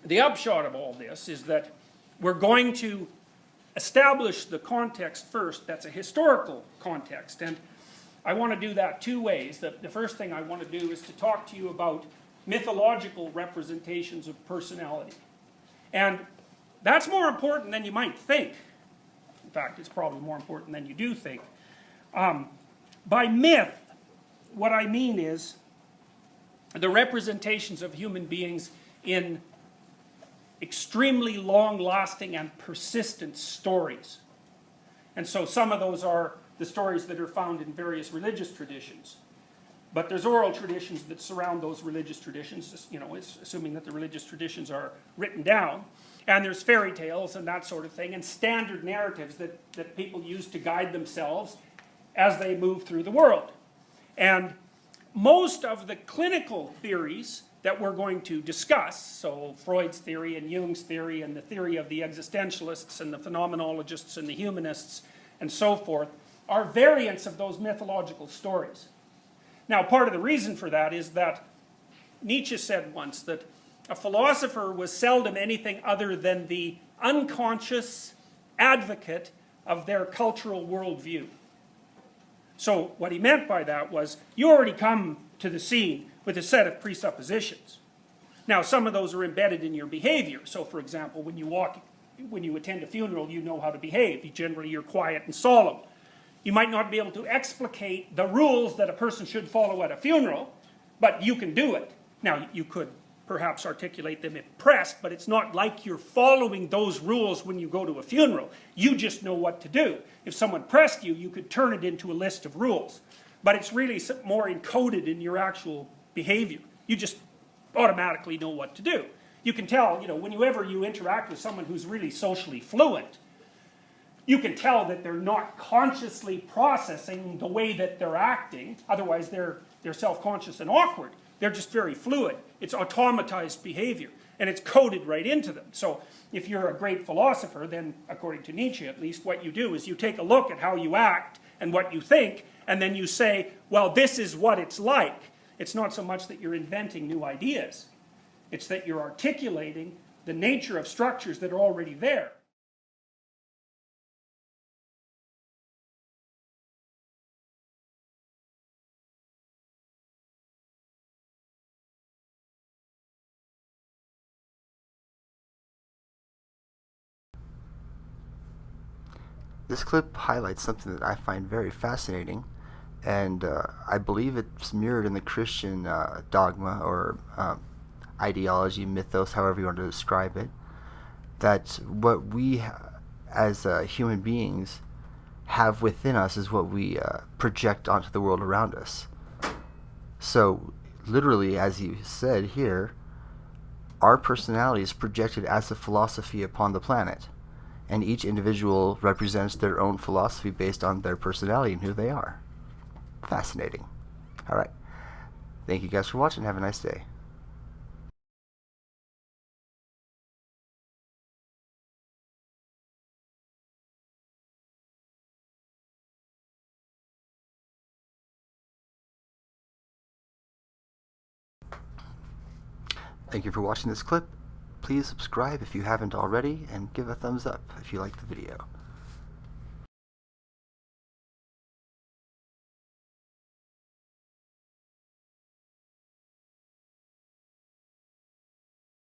the upshot of all this is that we're going to establish the context first. That's a historical context, and I want to do that two ways. The first thing I want to do is to talk to you about mythological representations of personality. And that's more important than you might think. In fact, it's probably more important than you do think. By myth, what I mean is the representations of human beings in extremely long-lasting and persistent stories. And so some of those are the stories that are found in various religious traditions. But there's oral traditions that surround those religious traditions, you know, assuming that the religious traditions are written down. And there's fairy tales and that sort of thing, and standard narratives that people use to guide themselves as they move through the world. And most of the clinical theories that we're going to discuss, so Freud's theory and Jung's theory and the theory of the existentialists and the phenomenologists and the humanists and so forth, are variants of those mythological stories. Now, part of the reason for that is that Nietzsche said once that a philosopher was seldom anything other than the unconscious advocate of their cultural worldview. So what he meant by that was, you already come to the scene with a set of presuppositions. Now, some of those are embedded in your behavior. So, for example, when you attend a funeral, you know how to behave. Generally, you're quiet and solemn. You might not be able to explicate the rules that a person should follow at a funeral, but you can do it. Now, you could perhaps articulate them if pressed, but it's not like you're following those rules when you go to a funeral. You just know what to do. If someone pressed you, you could turn it into a list of rules. But it's really more encoded in your actual behavior. You just automatically know what to do. You can tell, you know, whenever you interact with someone who's really socially fluent, you can tell that they're not consciously processing the way that they're acting. Otherwise, they're self-conscious and awkward. They're just very fluid. It's automatized behavior, and it's coded right into them. So if you're a great philosopher, then, according to Nietzsche at least, what you do is you take a look at how you act and what you think, and then you say, well, this is what it's like. It's not so much that you're inventing new ideas. It's that you're articulating the nature of structures that are already there. This clip highlights something that I find very fascinating, and I believe it's mirrored in the Christian dogma or ideology, mythos, however you want to describe it, that what we as human beings have within us is what we project onto the world around us. So literally, as you said here, our personality is projected as a philosophy upon the planet. And each individual represents their own philosophy based on their personality and who they are. Fascinating. Alright. Thank you guys for watching. Have a nice day. Thank you for watching this clip. Please subscribe if you haven't already, and give a thumbs up if you liked the video.